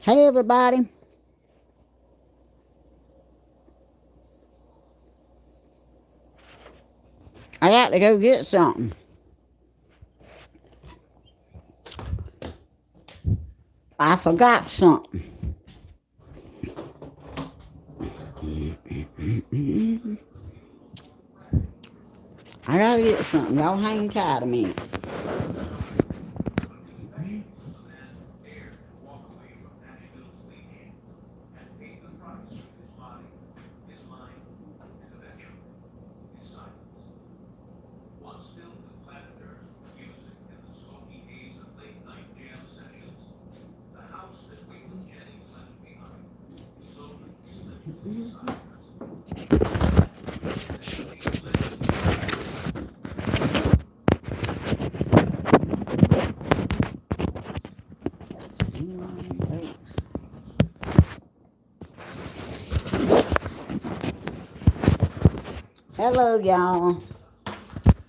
Hey everybody. I got to go get something. I forgot something. I gotta get something. Y'all hang tight a minute. Hello, y'all.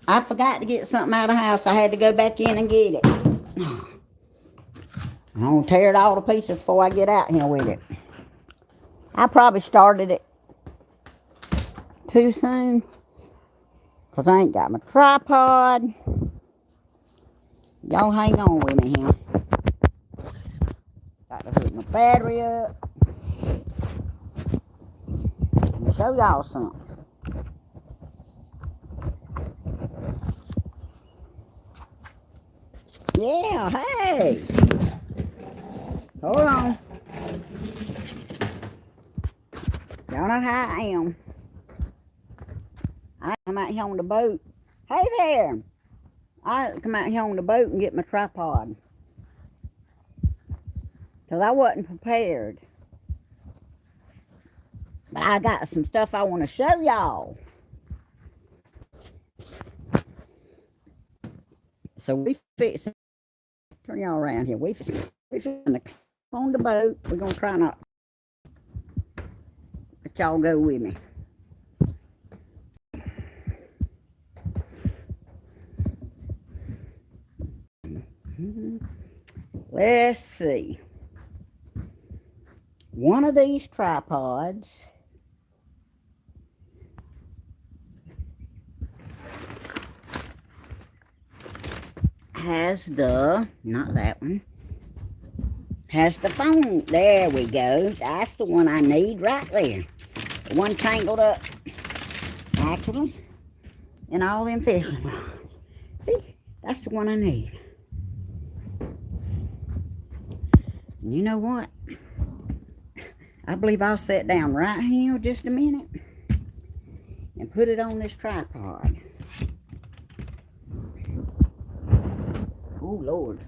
I forgot to get something out of the house. I had to go back in and get it. I'm gonna tear it all to pieces before I get out here with it. I probably started it too soon because I ain't got my tripod. Y'all hang on with me here. Got to hook my battery up. Let me show y'all something. Yeah, hey. Hold on. Y'all know how I am. I come out here on the boat. Hey there. I come out here on the boat and get my tripod. Because I wasn't prepared. But I got some stuff I want to show y'all. So we fixing, turn y'all around here. We fixing to on the boat. We're going to try not let y'all go with me. Let's see. One of these tripods has not that one, has the phone. There we go. That's the one I need right there. The one tangled up, actually, in all them fishing rods. See, that's the one I need. And you know what? I believe I'll sit down right here just a minute and put it on this tripod. Oh, Lord.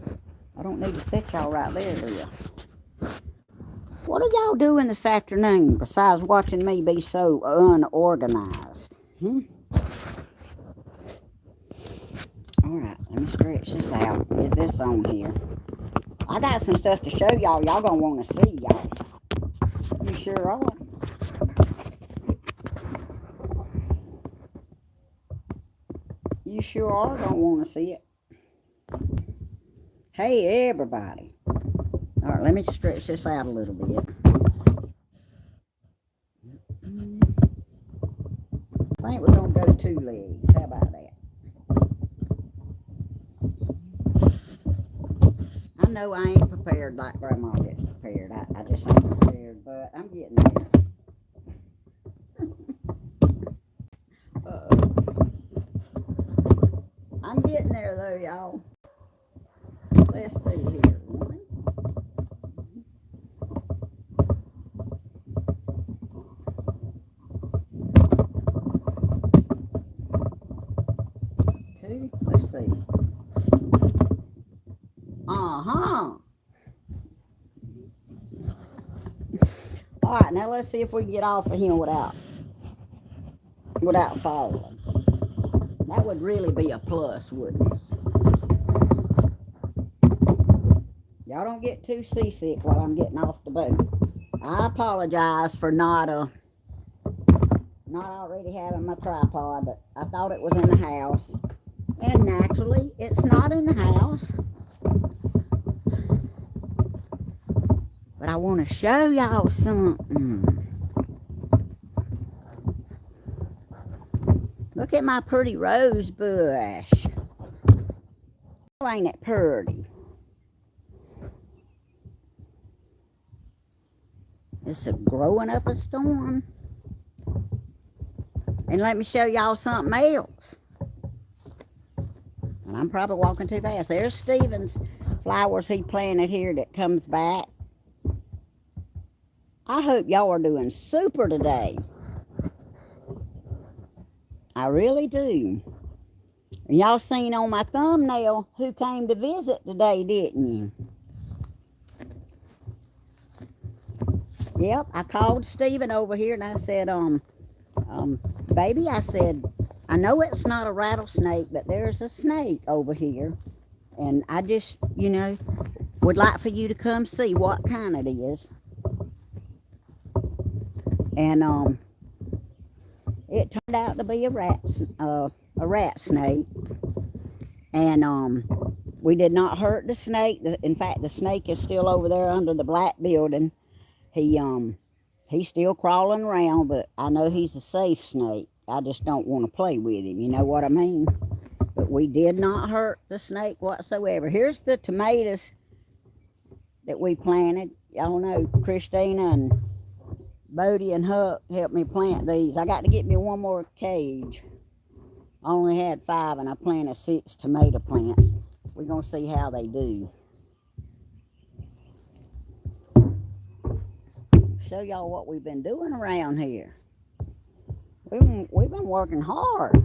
I don't need to set y'all right there, do you? What are y'all doing this afternoon besides watching me be so unorganized? Alright, let me stretch this out. Get this on here. I got some stuff to show y'all. Y'all gonna want to see, y'all. You sure are. You sure are gonna want to see it. Hey, everybody. Alright, let me stretch this out a little bit. I think we're going to go 2 legs. How about that? I know I ain't prepared like Grandma gets prepared. I just ain't prepared, but I'm getting there. I'm getting there, though, y'all. Let's see here. 1, 2. Let's see. All right, now let's see if we can get off of him without falling. That would really be a plus, wouldn't it? Y'all don't get too seasick while I'm getting off the boat. I apologize for not already having my tripod, but I thought it was in the house. And naturally, it's not in the house. But I want to show y'all something. Look at my pretty rose bush. Oh, ain't it pretty? It's growing up a storm. And let me show y'all something else. And I'm probably walking too fast. There's Stephen's flowers he planted here that comes back. I hope y'all are doing super today. I really do. And y'all seen on my thumbnail who came to visit today, didn't you? Yep, I called Stephen over here and I said, baby, I said, I know it's not a rattlesnake, but there's a snake over here. And I just, would like for you to come see what kind it is. And it turned out to be a rat snake. And we did not hurt the snake. In fact, the snake is still over there under the black building. He's still crawling around, but I know he's a safe snake. I just don't want to play with him, you know what I mean? But we did not hurt the snake whatsoever. Here's the tomatoes that we planted. Y'all know Christina and Bodie and Huck helped me plant these. I got to get me one more cage. I only had 5 and I planted 6 tomato plants. We're going to see how they do. Show y'all what we've been doing around here. We've been working hard.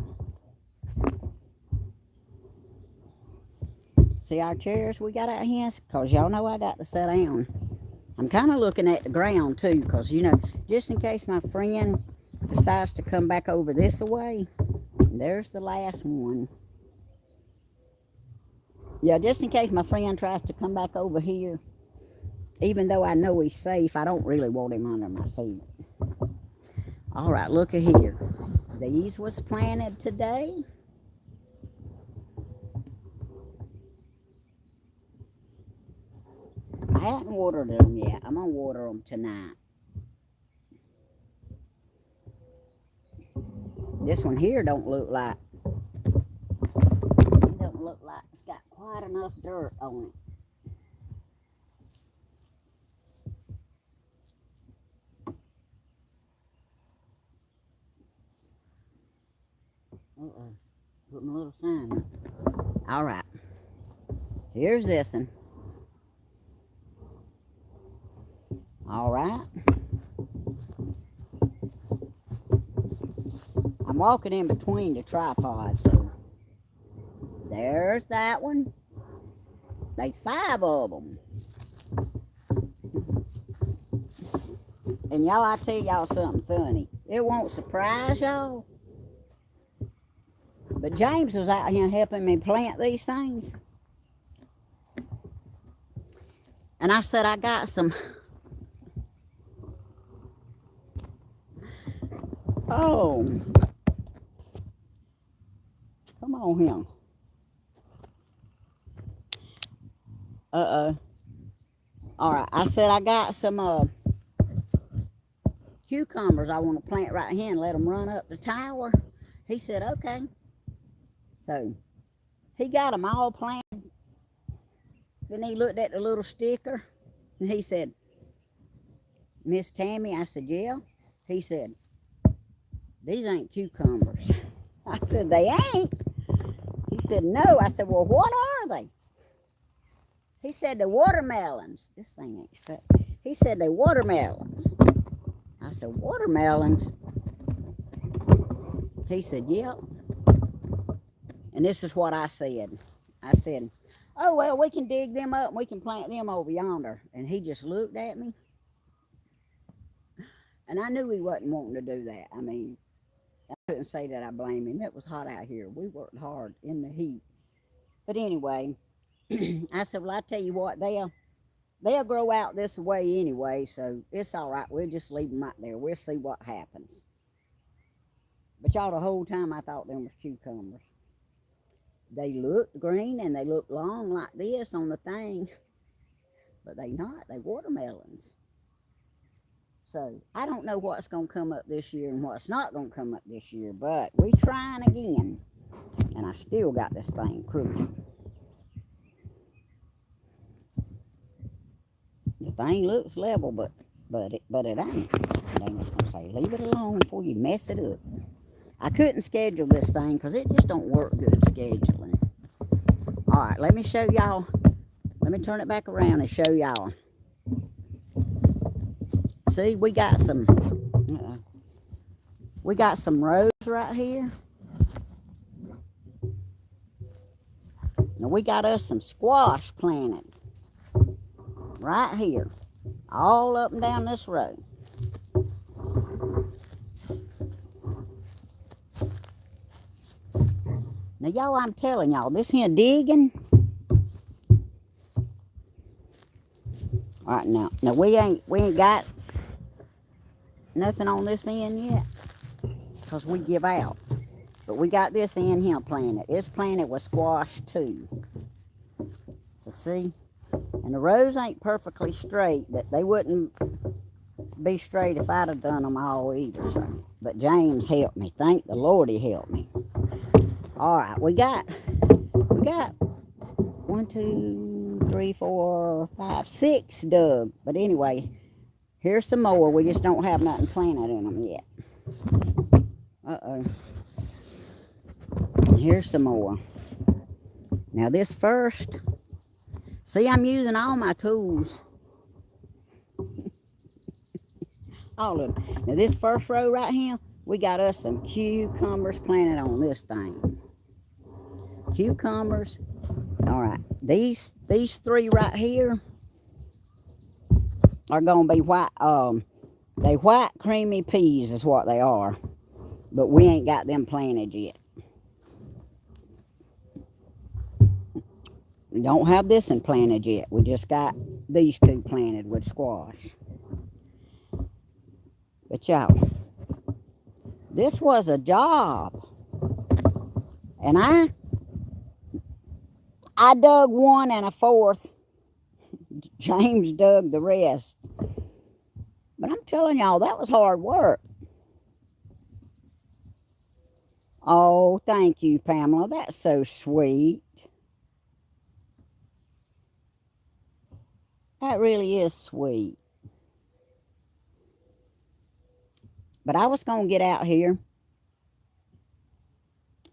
See our chairs we got out here? Because y'all know I got to sit down. I'm kind of looking at the ground too, because just in case my friend decides to come back over this way. There's the last one. Yeah, just in case my friend tries to come back over here. Even though I know he's safe, I don't really want him under my feet. All right, look at here. These was planted today. I hadn't watered them yet. I'm going to water them tonight. This one here don't look like it's got quite enough dirt on it. Putting a little sign up. All right. Here's this one. All right. I'm walking in between the tripods, so there's that one. There's 5 of them. And y'all, I tell y'all something funny. It won't surprise y'all. But James was out here helping me plant these things. And I said, I got some. Oh. Come on here. All right. I said, I got some cucumbers I want to plant right here and let them run up the tower. He said, okay. So he got them all planted. Then he looked at the little sticker and he said, Miss Tammy, I said, yeah. He said, these ain't cucumbers. I said, they ain't. He said, no. I said, well, what are they? He said, the watermelons. This thing ain't straight. He said, the watermelons. I said, watermelons? He said, yep. And this is what I said. I said, oh, well, we can dig them up and we can plant them over yonder. And he just looked at me. And I knew he wasn't wanting to do that. I mean, I couldn't say that I blame him. It was hot out here. We worked hard in the heat. But anyway, I said, well, I tell you what, they'll grow out this way anyway, so it's all right. We'll just leave them right there. We'll see what happens. But y'all, the whole time I thought them was cucumbers. They looked green and they looked long like this on the thing. but they not. They watermelons. So I don't know what's going to come up this year and what's not going to come up this year, but we trying again. And I still got this thing crooked. The thing looks level, but it ain't. Dang, it's gonna say leave it alone before you mess it up. I couldn't schedule this thing because it just don't work good scheduling. All right, let me show y'all. Let me turn it back around and show y'all. See, we got some rows right here. Now we got us some squash planted right here, all up and down this road. Now y'all, I'm telling y'all, this here digging. All right, now we ain't got nothing on this end yet, because we give out. But we got this end here planted. It's planted with squash too. So see, and the rows ain't perfectly straight, but they wouldn't be straight if I'd have done them all either. So, but James helped me. Thank the Lord he helped me. All right, we got 1, 2, 3, 4, 5, 6 dug. But anyway, here's some more. We just don't have nothing planted in them yet. Uh-oh. Here's some more. Now this first, see, I'm using all my tools. All of them. Now this first row right here, we got us some cucumbers planted on this thing. Cucumbers. All right. These 3 right here are gonna be white. They white creamy peas is what they are, but we ain't got them planted yet. We don't have this one planted yet. We just got these 2 planted with squash. But y'all, this was a job. And I dug 1 and a 4th. James dug the rest. But I'm telling y'all, that was hard work. Oh, thank you, Pamela. That's so sweet. That really is sweet. But I was going to get out here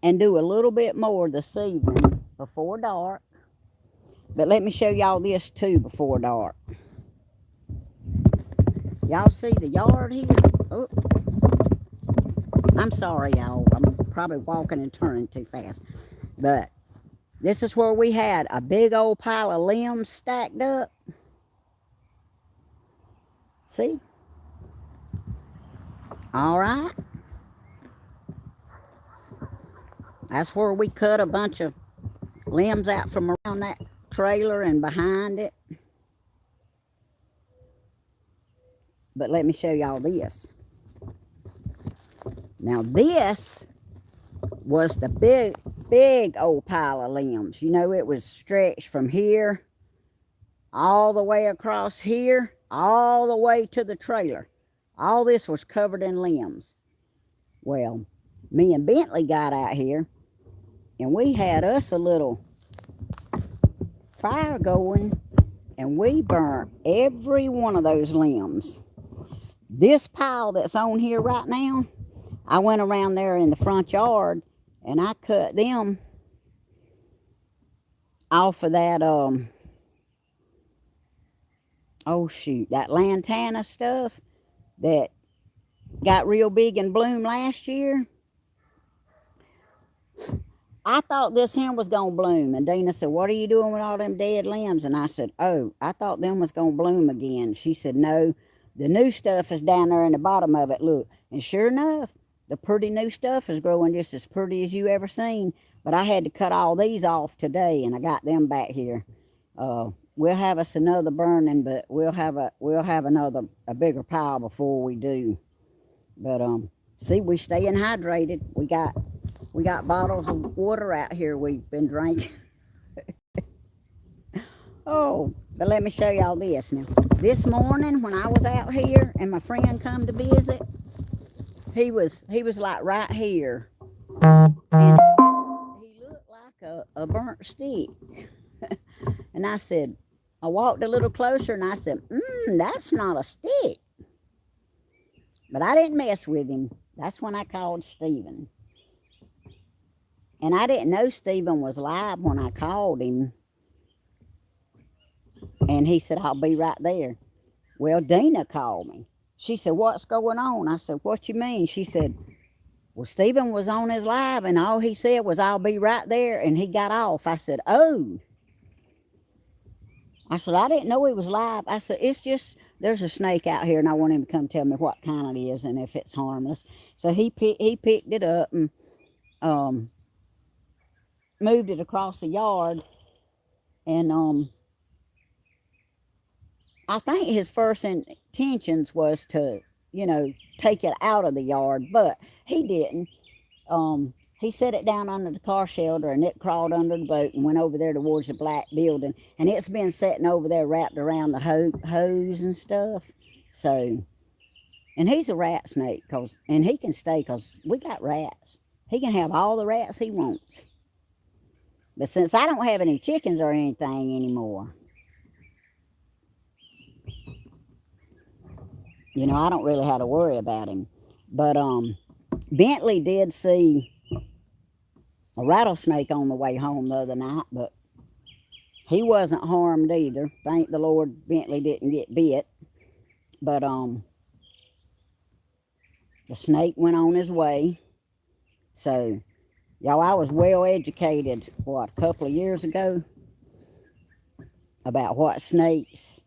and do a little bit more this evening before dark. But let me show y'all this too before dark. Y'all see the yard here? Oh, I'm sorry, y'all. I'm probably walking and turning too fast. But this is where we had a big old pile of limbs stacked up. See? All right. That's where we cut a bunch of limbs out from around that trailer and behind it. But let me show y'all this. Now this was the big old pile of limbs. You know, it was stretched from here all the way across here, all the way to the trailer. All this was covered in limbs. Well, me and Bentley got out here and we had us a little fire going and we burnt every one of those limbs. This pile that's on here right now, I went around there in the front yard and I cut them off of that, oh shoot, that lantana stuff that got real big and bloom last year. I thought this here was going to bloom. And Dina said, what are you doing with all them dead limbs? And I said, oh, I thought them was going to bloom again. She said, no, the new stuff is down there in the bottom of it. Look. And sure enough, the pretty new stuff is growing just as pretty as you ever seen. But I had to cut all these off today, and I got them back here. We'll have us another burning, but we'll have a bigger pile before we do. But see, we staying hydrated. We got bottles of water out here we've been drinking. Oh, But let me show y'all this now. This morning when I was out here and my friend come to visit, he was like right here. And he looked like a burnt stick. And I walked a little closer and I said, that's not a stick. But I didn't mess with him. That's when I called Stephen. And I didn't know Stephen was live when I called him. And he said, I'll be right there. Well, Dina called me. She said, what's going on? I said, what you mean? She said, well, Stephen was on his live and all he said was, I'll be right there. And he got off. I said, oh. I said, I didn't know he was live. I said, it's just, there's a snake out here and I want him to come tell me what kind it is and if it's harmless. So he picked it up and moved it across the yard. And I think his first intentions was to, take it out of the yard, but he didn't. He set it down under the car shelter and it crawled under the boat and went over there towards the black building. And it's been sitting over there wrapped around the hose and stuff. So, and he's a rat snake, and he can stay because we got rats. He can have all the rats he wants. But since I don't have any chickens or anything anymore, I don't really have to worry about him. But Bentley did see a rattlesnake on the way home the other night, but he wasn't harmed either. Thank the Lord Bentley didn't get bit. But the snake went on his way. So, y'all, I was well educated, a couple of years ago about what snakes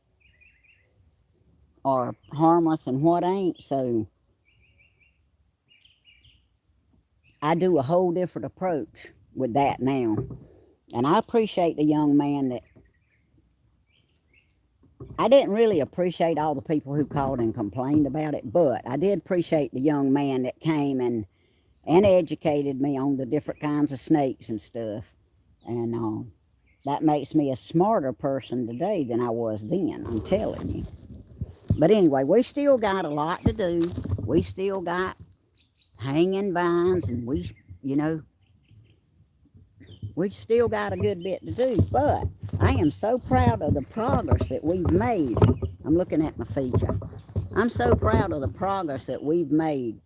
are harmless and what ain't. So, I do a whole different approach with that now. And I appreciate the young man that... I didn't really appreciate all the people who called and complained about it, but I did appreciate the young man that came and educated me on the different kinds of snakes and stuff. And that makes me a smarter person today than I was then, I'm telling you. But anyway, we still got a lot to do. We still got hanging vines, and we still got a good bit to do. But I am so proud of the progress that we've made. I'm looking at my feet, y'all. I'm so proud of the progress that we've made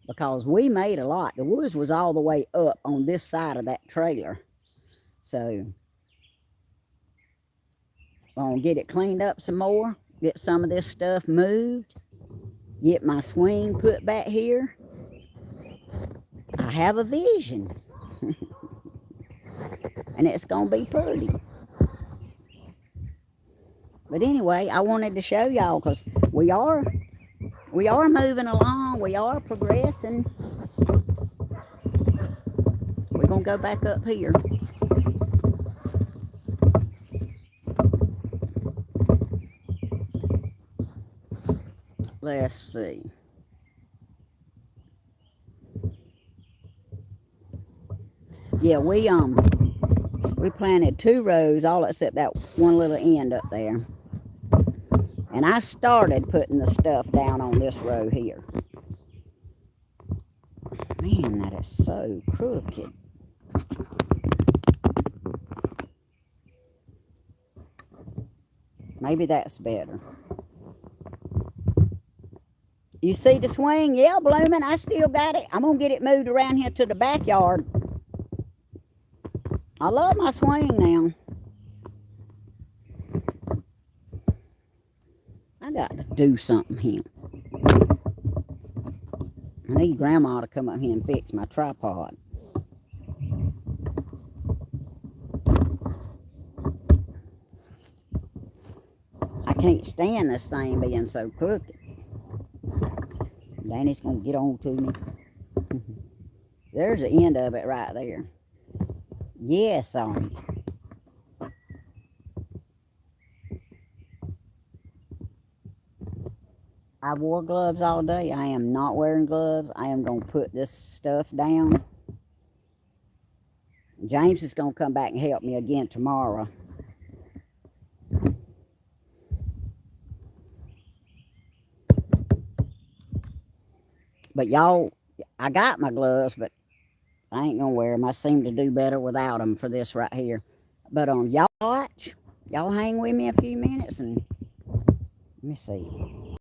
because we made a lot. The woods was all the way up on this side of that trailer. So I'm going to get it cleaned up some more, get some of this stuff moved, get my swing put back here. I have a vision. And it's going to be pretty. But anyway, I wanted to show y'all because we are moving along. We are progressing. We're going to go back up here. Let's see. Yeah, we planted 2 rows, all except that one little end up there. And I started putting the stuff down on this row here. Man, that is so crooked. Maybe that's better. You see the swing? Yeah, blooming. I still got it. I'm going to get it moved around here to the backyard. I love my swing now. I got to do something here. I need Grandma to come up here and fix my tripod. I can't stand this thing being so crooked. Danny's going to get on to me. There's the end of it right there. Yes, I wore gloves all day. I am not wearing gloves. I am going to put this stuff down. James is going to come back and help me again tomorrow. But y'all, I got my gloves, but I ain't gonna wear them. I seem to do better without them for this right here. But y'all watch. Y'all hang with me a few minutes and let me see.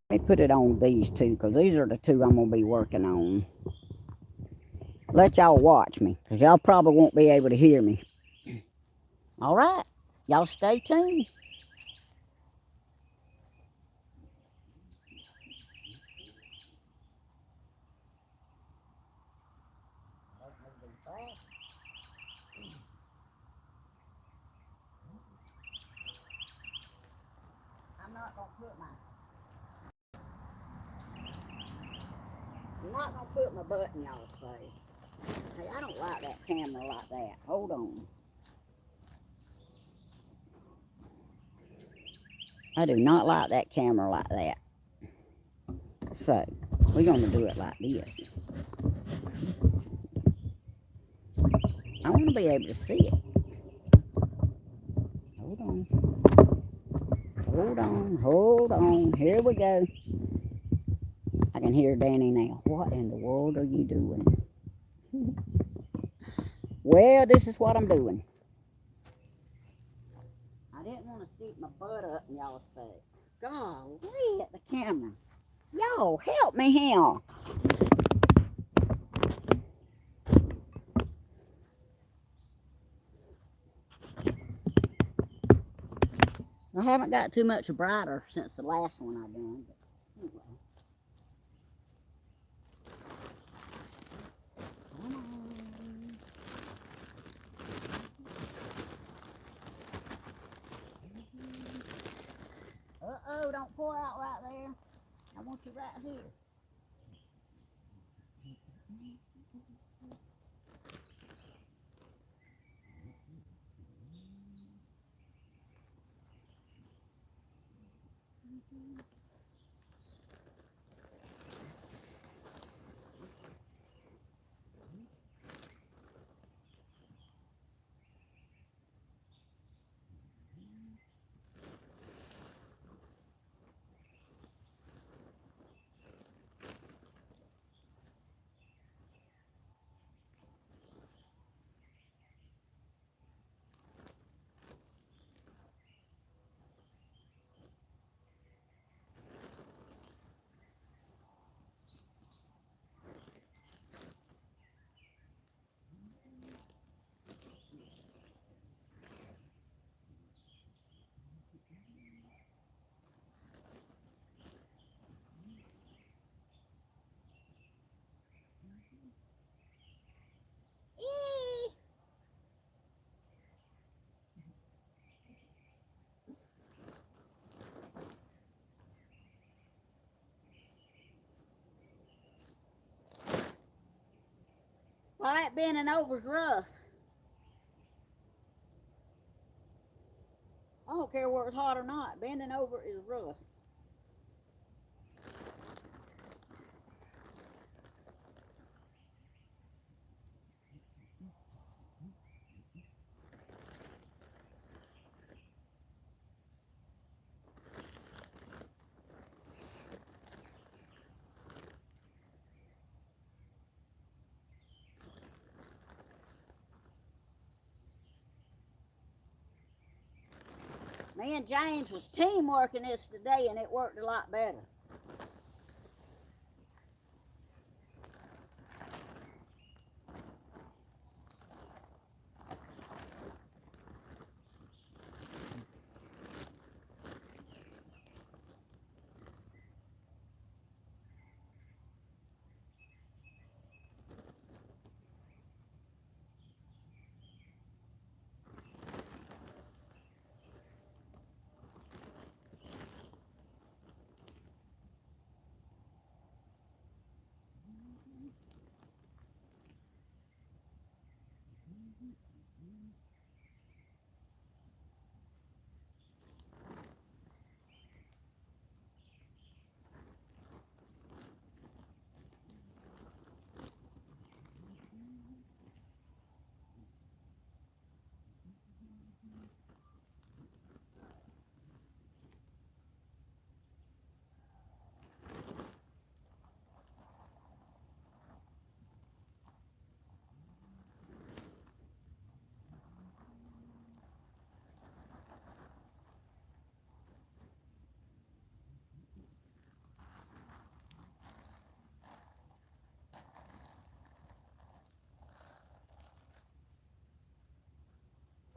Let me put it on these two because these are the two I'm gonna be working on. Let y'all watch me because y'all probably won't be able to hear me. All right, y'all stay tuned. I'm not gonna put my butt in y'all's face. Hey, I don't like that camera like that. Hold on. I do not like that camera like that. So, we're going to do it like this. I want to be able to see it. Hold on. Hold on. Hold on. Here we go. I can hear Danny now. What in the world are you doing? Well, this is what I'm doing. I didn't want to stick my butt up in y'all's face. Golly at the camera. Y'all, help me here. I haven't got too much brighter since the last one I done. But anyway. Come on. Uh-oh, don't pour out right there. I want you right here. Well, that bending over's rough. I don't care whether it's hot or not. Bending over is rough. Me and James was teamworking this today, and it worked a lot better.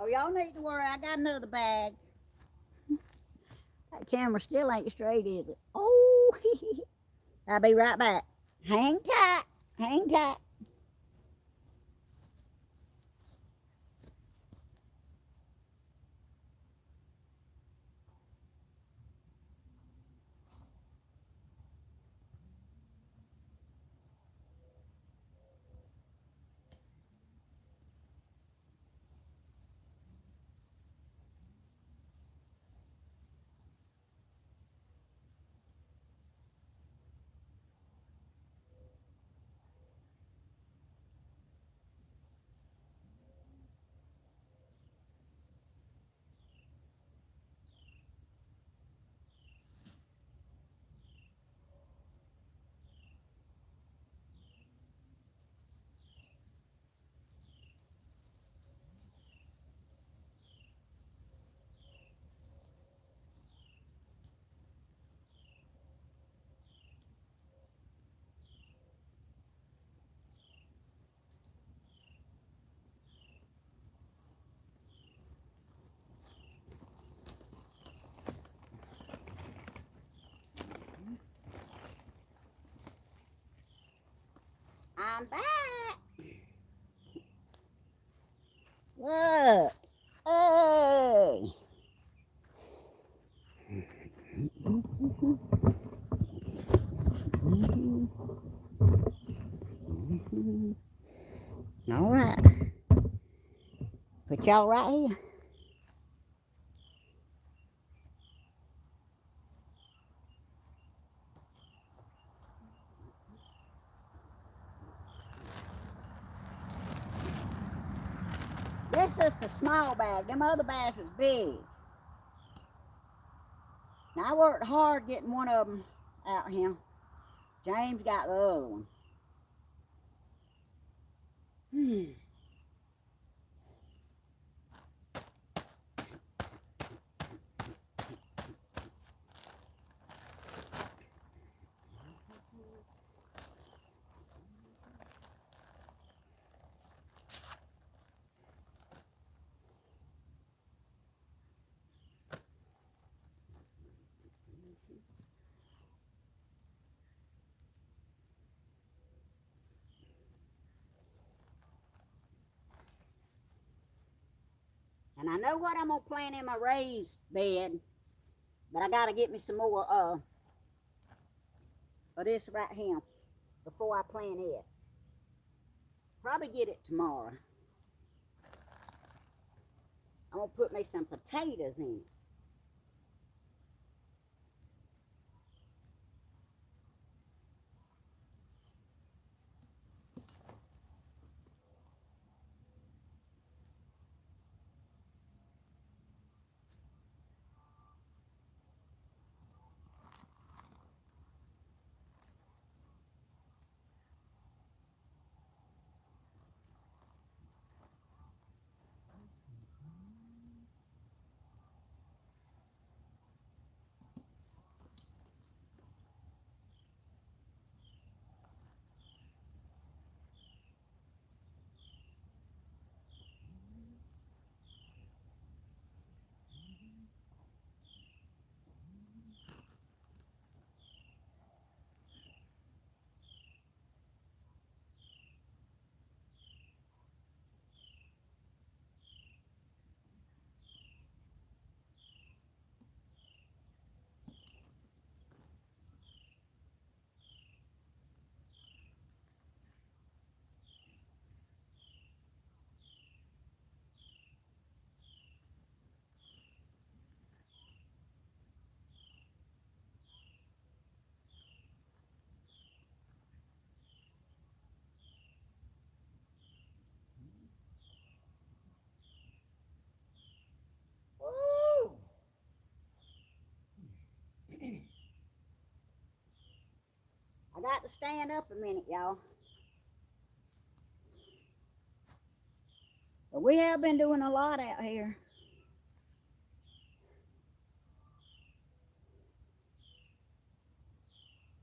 Oh, y'all need to worry. I got another bag. That camera still ain't straight, is it? Oh, I'll be right back. Hang tight. Hang tight. I'm back. Look. Hey. All right. Put y'all right here. This is the small bag. Them other bags was big. Now I worked hard getting one of them out here. James got the other one. And I know what I'm gonna plant in my raised bed, but I gotta get me some more of this right here before I plant it. Probably get it tomorrow. I'm gonna put me some potatoes in it. Woo! I got to stand up a minute, y'all. But we have been doing a lot out here.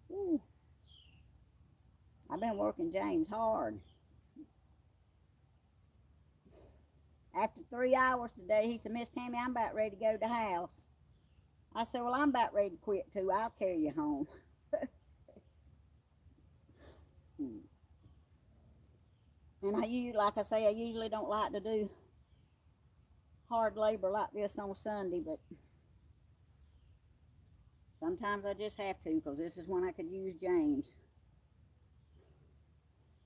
Woo. I've been working James hard. After 3 hours today, he said, Miss Tammy, I'm about ready to go to the house. I said, well, I'm about ready to quit too. I'll carry you home. And like I say, I usually don't like to do hard labor like this on Sunday, but sometimes I just have to, because this is when I could use James.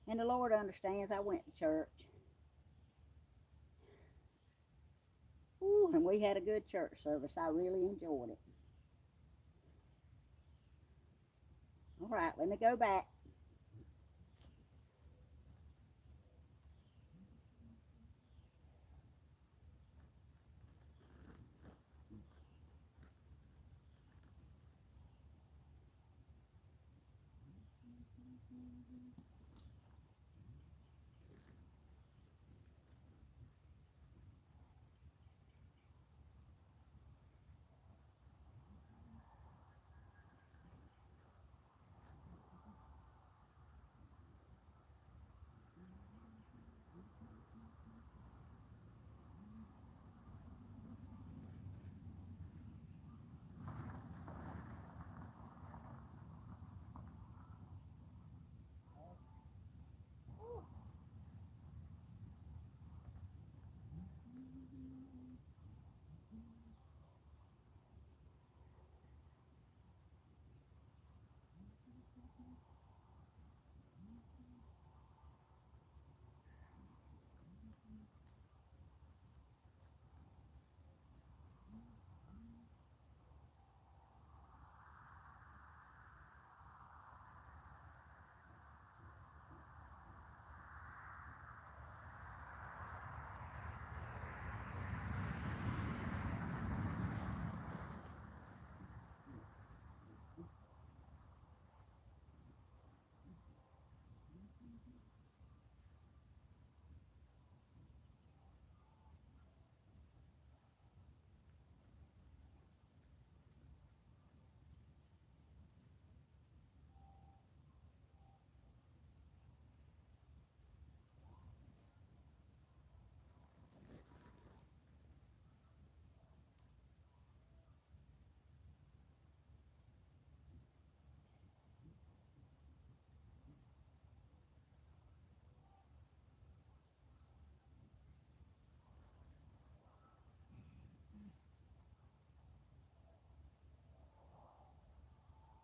And the Lord understands. I went to church. Ooh, and we had a good church service. I really enjoyed it. All right, let me go back.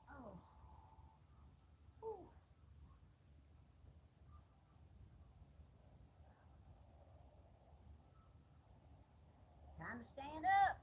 Oh, whew. Time to stand up.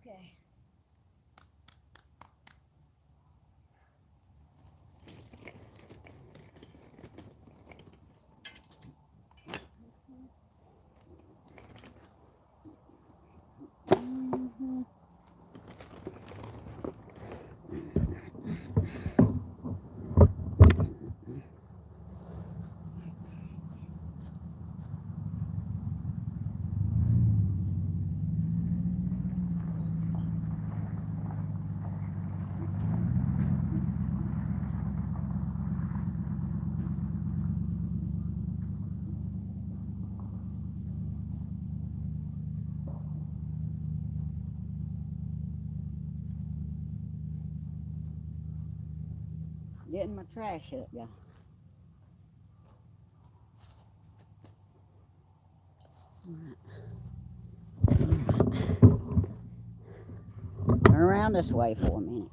Okay. Getting my trash up, y'all. Turn around this way for a minute.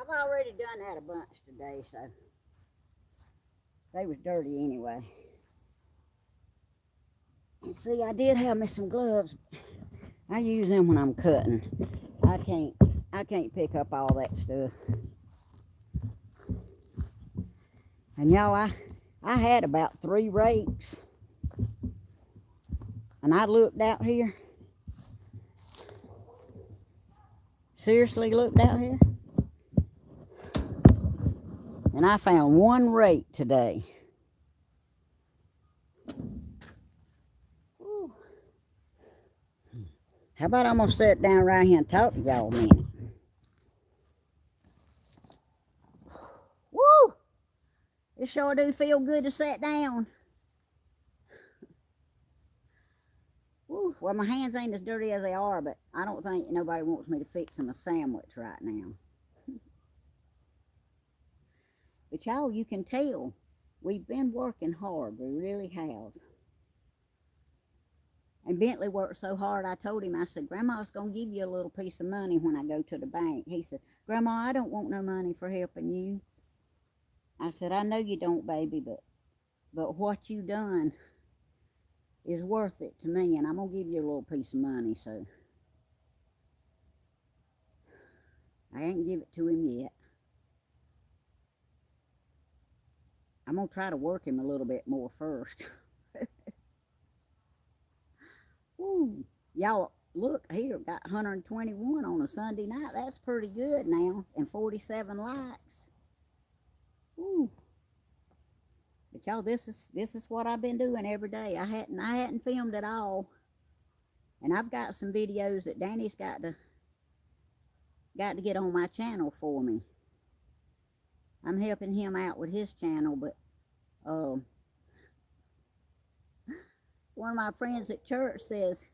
I've already done that a bunch today, so they was dirty anyway. And see, I did have me some gloves. I use them when I'm cutting. I can't pick up all that stuff. And y'all, I had about 3 rakes. And I looked out here. Seriously looked out here. And I found 1 rake today. Woo. How about I'm going to sit down right here and talk to y'all a minute. Woo! It sure do feel good to sit down. Woo. Well, my hands ain't as dirty as they are, but I don't think nobody wants me to fix them a sandwich right now. But y'all, you can tell we've been working hard. We really have. And Bentley worked so hard, I told him, I said, Grandma's going to give you a little piece of money when I go to the bank. He said, Grandma, I don't want no money for helping you. I said, I know you don't, baby, but what you done is worth it to me, and I'm going to give you a little piece of money, so. I ain't give it to him yet. I'm going to try to work him a little bit more first. Woo. Y'all, look here, got 121 on a Sunday night. That's pretty good now, and 47 likes. Woo. But y'all, this is what I've been doing every day. I hadn't filmed at all, and I've got some videos that Danny's got to get on my channel for me. I'm helping him out with his channel, but one of my friends at church says,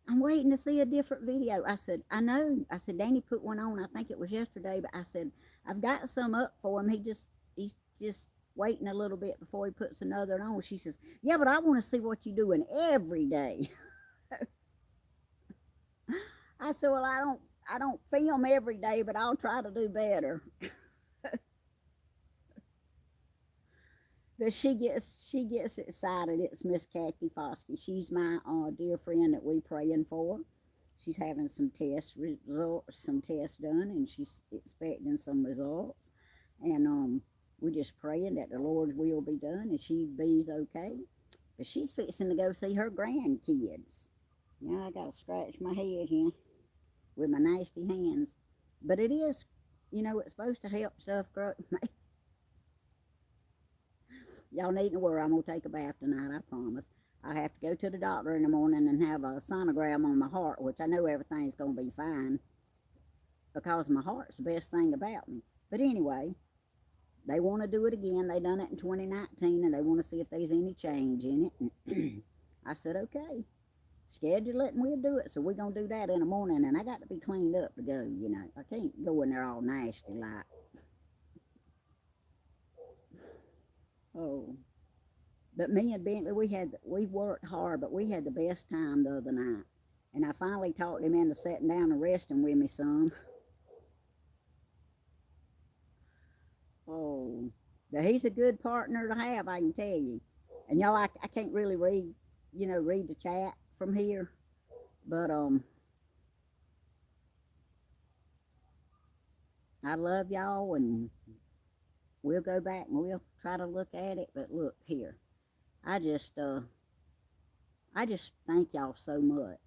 I'm waiting to see a different video. I said, I know. I said, Danny put one on, I think it was yesterday, but I said, I've got some up for him. He's just waiting a little bit before he puts another on. She says, yeah, but I want to see what you're doing every day. I said, well, I don't film every day, but I'll try to do better. But she gets excited. It's Miss Kathy Foskey. She's my dear friend that we praying for. She's having some test done, and she's expecting some results. And we're just praying that the Lord's will be done and she be's okay. But she's fixing to go see her grandkids. Now I gotta scratch my head here. with my nasty hands. But it is, it's supposed to help stuff grow. Y'all needn't worry, I'm going to take a bath tonight, I promise. I have to go to the doctor in the morning and have a sonogram on my heart, which I know everything's going to be fine because my heart's the best thing about me. But anyway, they want to do it again. They done it in 2019 and they want to see if there's any change in it. And I said, okay, schedule it and we'll do it. So we're going to do that in the morning, and I got to be cleaned up to go, I can't go in there all nasty like. Oh. But me and Bentley, we worked hard, but we had the best time the other night. And I finally talked him into sitting down and resting with me some. Oh, but he's a good partner to have, I can tell you. And y'all, I can't really read the chat from here, but I love y'all, and we'll go back and we'll try to look at it. But look here, I just thank y'all so much.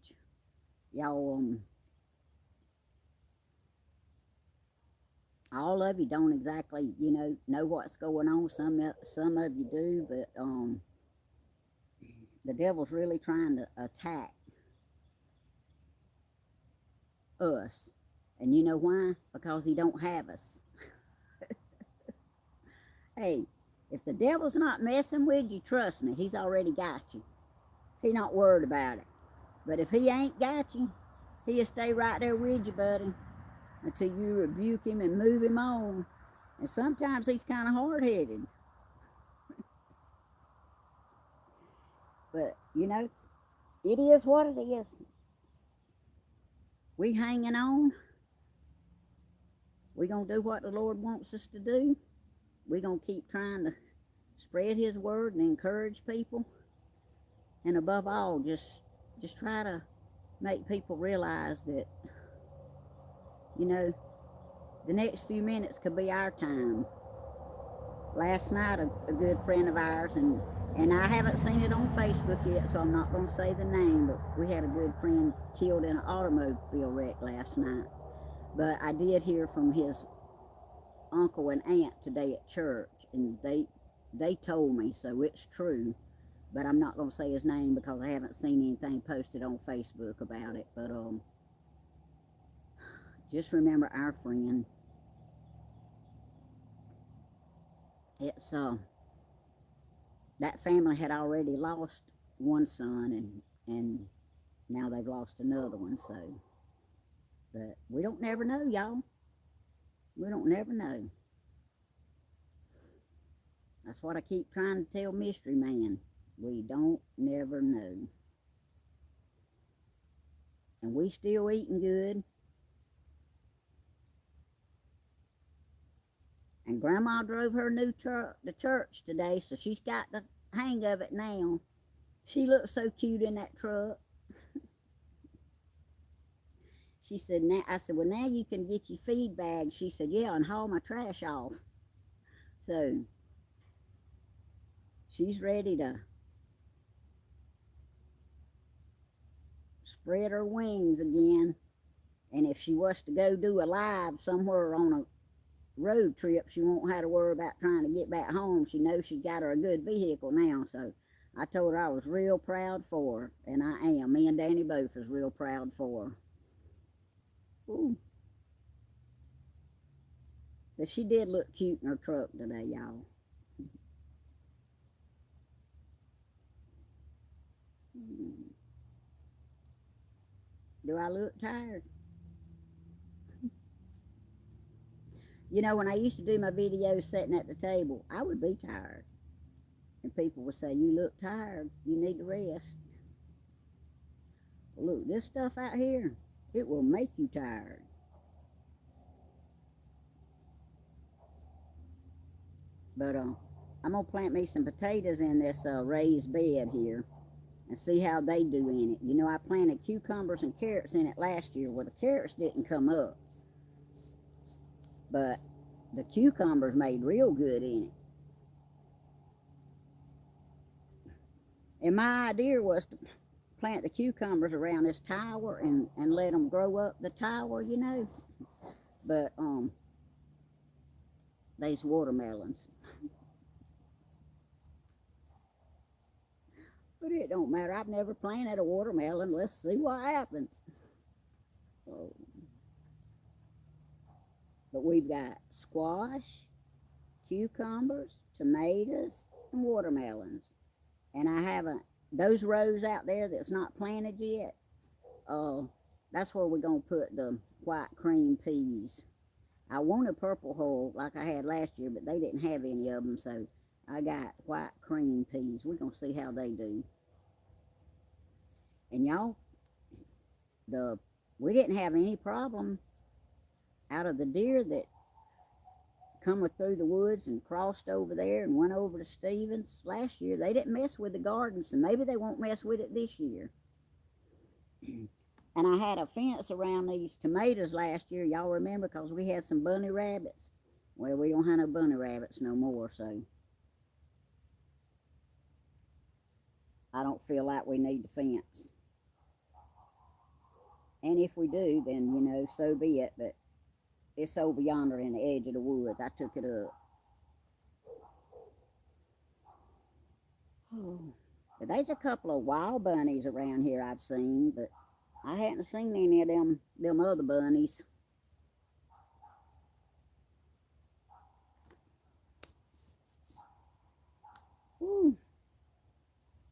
Y'all, all of you don't exactly, know what's going on. Some of you do, but the devil's really trying to attack us. And you know why? Because he don't have us. Hey, if the devil's not messing with you, trust me, he's already got you. He not worried about it. But if he ain't got you, he'll stay right there with you, buddy, until you rebuke him and move him on. And sometimes he's kind of hard-headed. But, it is what it is. We hanging on. We going to do what the Lord wants us to do. We going to keep trying to spread his word and encourage people. And above all, just try to make people realize that, the next few minutes could be our time. Last night, a good friend of ours, and I haven't seen it on Facebook yet, so I'm not going to say the name, but we had a good friend killed in an automobile wreck last night. But I did hear from his uncle and aunt today at church, and they told me, so it's true. But I'm not going to say his name because I haven't seen anything posted on Facebook about it. But just remember our friend. It's that family had already lost one son, and now they've lost another one. So, but we don't never know, y'all. We don't never know. That's what I keep trying to tell Mystery Man. We don't never know. And we still eating good. And Grandma drove her new truck to church today, so she's got the hang of it now. She looks so cute in that truck. She said, I said, well, now you can get your feed bag. She said, yeah, and haul my trash off. So, she's ready to spread her wings again. And if she was to go do a live somewhere on a road trip, she won't have to worry about trying to get back home. She knows she's got her a good vehicle now. So I told her I was real proud for her, and I am. Me and Danny both is real proud for her. Ooh. But she did look cute in her truck today, y'all. Do I look tired? When I used to do my videos sitting at the table, I would be tired. And people would say, you look tired. You need to rest. Well, look, this stuff out here, it will make you tired. But I'm going to plant me some potatoes in this raised bed here and see how they do in it. I planted cucumbers and carrots in it last year. Well, the carrots didn't come up. But the cucumbers made real good in it. And my idea was to plant the cucumbers around this tower and let them grow up the tower, you know. But these watermelons. But it don't matter. I've never planted a watermelon. Let's see what happens. Oh. But we've got squash, cucumbers, tomatoes, and watermelons. And I haven't, those rows out there that's not planted yet, that's where we're going to put the white cream peas. I wanted purple hull like I had last year, but they didn't have any of them, so I got white cream peas. We're going to see how they do. And y'all, we didn't have any problem out of the deer that come through the woods and crossed over there and went over to Stevens last year. They didn't mess with the gardens, and maybe they won't mess with it this year. And I had a fence around these tomatoes last year, y'all remember, because we had some bunny rabbits. Well, we don't have no bunny rabbits no more, so I don't feel like we need the fence. And if we do, then, you know, so be it, but it's over yonder in the edge of the woods. I took it up. Oh. But there's a couple of wild bunnies around here I've seen, but I hadn't seen any of them other bunnies. Ooh.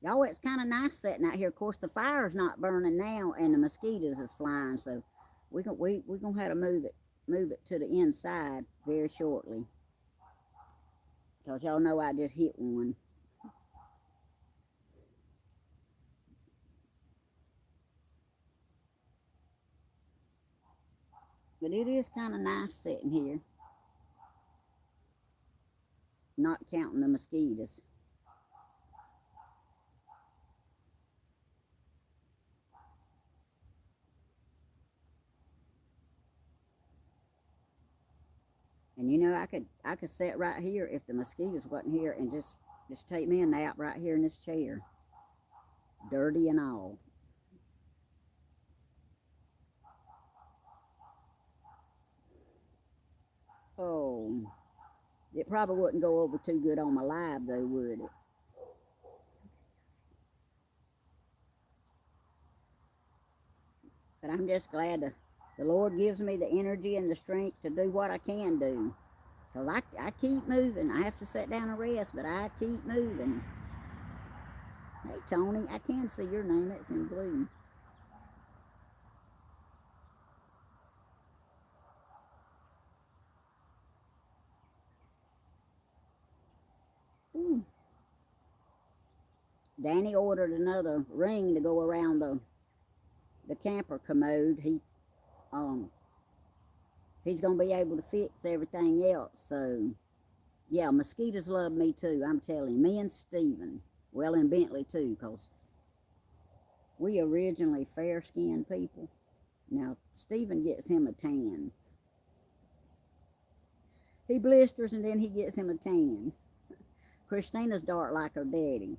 Y'all, it's kind of nice sitting out here. Of course, the fire's not burning now, and the mosquitoes is flying, so we're gonna have to move it to the inside very shortly. Because y'all know I just hit one. But it is kind of nice sitting here. Not counting the mosquitoes. And you know, I could sit right here if the mosquitoes wasn't here and just take me a nap right here in this chair. Dirty and all. Oh, it probably wouldn't go over too good on my live though, would it? But I'm just glad the Lord gives me the energy and the strength to do what I can do. Because I keep moving. I have to sit down and rest, but I keep moving. Hey, Tony, I can see your name. It's in blue. Ooh. Danny ordered another ring to go around the camper commode. He's gonna be able to fix everything else. So yeah, mosquitoes love me too. I'm telling you, me and Stephen, well, and Bentley too, cause we originally fair-skinned people. Now Stephen gets him a tan. He blisters and then he gets him a tan. Christina's dark like her daddy.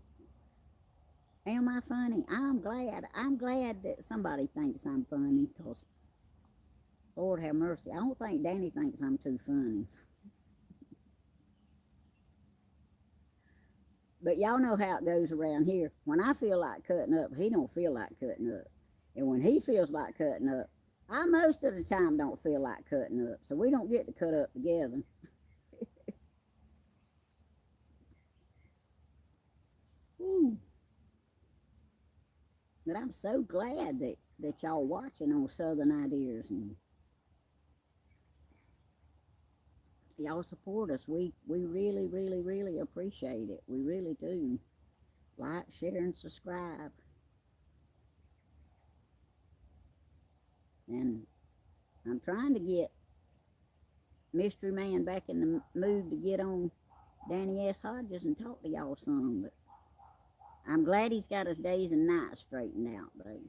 Am I funny? I'm glad. I'm glad that somebody thinks I'm funny, cause Lord have mercy, I don't think Danny thinks I'm too funny. But y'all know how it goes around here. When I feel like cutting up, he don't feel like cutting up. And when he feels like cutting up, I most of the time don't feel like cutting up. So we don't get to cut up together. But I'm so glad that y'all watching on Southern Ideas and y'all support us. We really, really, really appreciate it. We really do. Like, share, and subscribe. And I'm trying to get Mystery Man back in the mood to get on Danny S. Hodges and talk to y'all some, but I'm glad he's got his days and nights straightened out, though.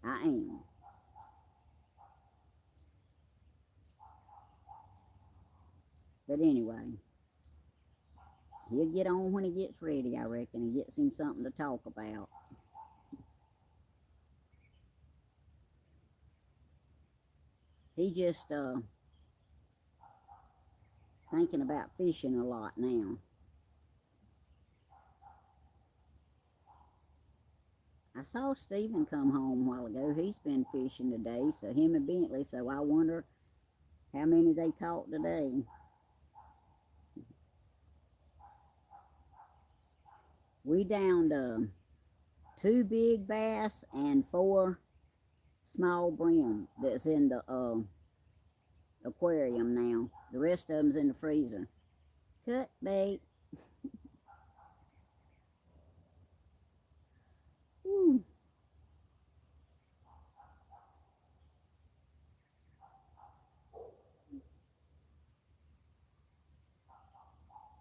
I am. But anyway, he'll get on when he gets ready, I reckon, and gets him something to talk about. he just thinking about fishing a lot now. I saw Stephen come home a while ago. He's been fishing today, so him and Bentley. So I wonder how many they caught today. We downed 2 big bass and 4 small brim that's in the aquarium now. The rest of them's in the freezer. Cut bait. Woo.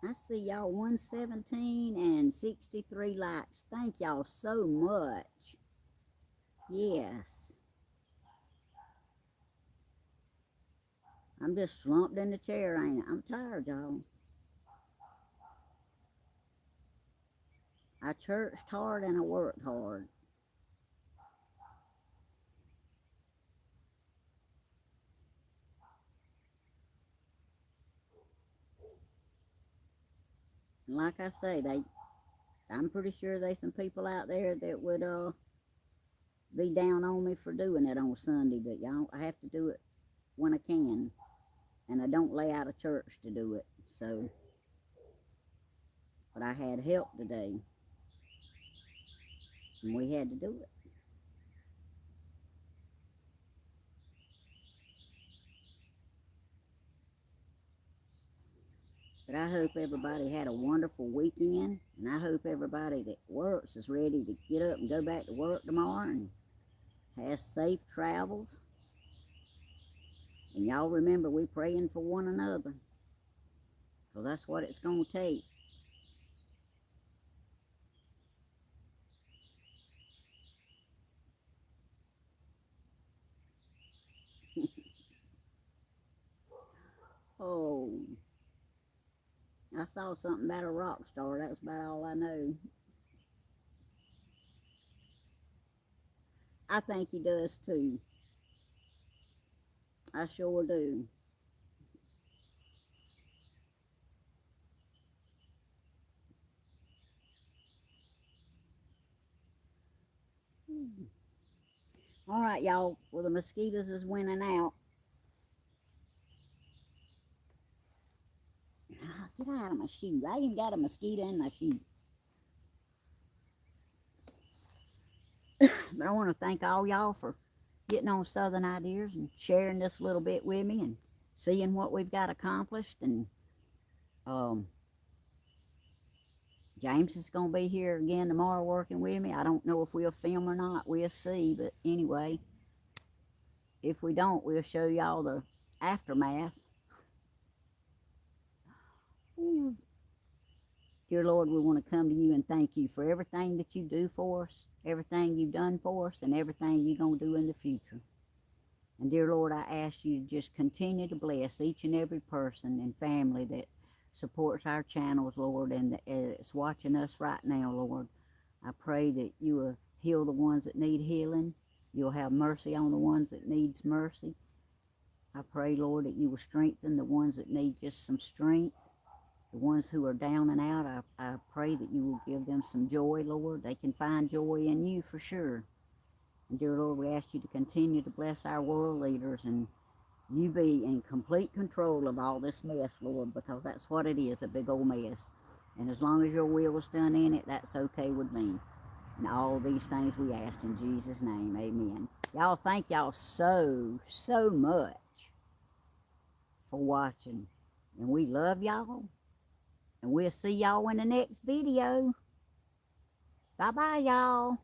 I see y'all 117 and 63 likes. Thank y'all so much. Yes. I'm just slumped in the chair, ain't I? I'm tired, y'all. I churched hard and I worked hard. And like I say, I'm pretty sure there's some people out there that would be down on me for doing it on Sunday, but y'all, I have to do it when I can, and I don't lay out of church to do it. So, but I had help today, and we had to do it. But I hope everybody had a wonderful weekend, and I hope everybody that works is ready to get up and go back to work tomorrow and has safe travels. And y'all remember, we praying for one another, because that's what it's going to take. Oh, I saw something about a rock star. That's about all I know. I think he does too. I sure do. All right, y'all. Well, the mosquitoes is winning out. Get out of my shoe. I even got a mosquito in my shoe. But I want to thank all y'all for getting on Southern Ideas and sharing this little bit with me and seeing what we've got accomplished. And James is going to be here again tomorrow working with me. I don't know if we'll film or not. We'll see. But anyway, if we don't, we'll show y'all the aftermath. Ooh. Dear Lord, we want to come to you and thank you for everything that you do for us, everything you've done for us, and everything you're going to do in the future. And dear Lord, I ask you to just continue to bless each and every person and family that supports our channels, Lord, and is watching us right now, Lord. I pray that you will heal the ones that need healing. You'll have mercy on the ones that needs mercy. I pray, Lord, that you will strengthen the ones that need just some strength. The ones who are down and out, I pray that you will give them some joy, Lord. They can find joy in you for sure. And dear Lord, we ask you to continue to bless our world leaders and you be in complete control of all this mess, Lord, because that's what it is, a big old mess. And as long as your will is done in it, that's okay with me. And all these things we ask in Jesus' name, amen. Y'all, thank y'all so much for watching. And we love y'all. And we'll see y'all in the next video. Bye-bye, y'all.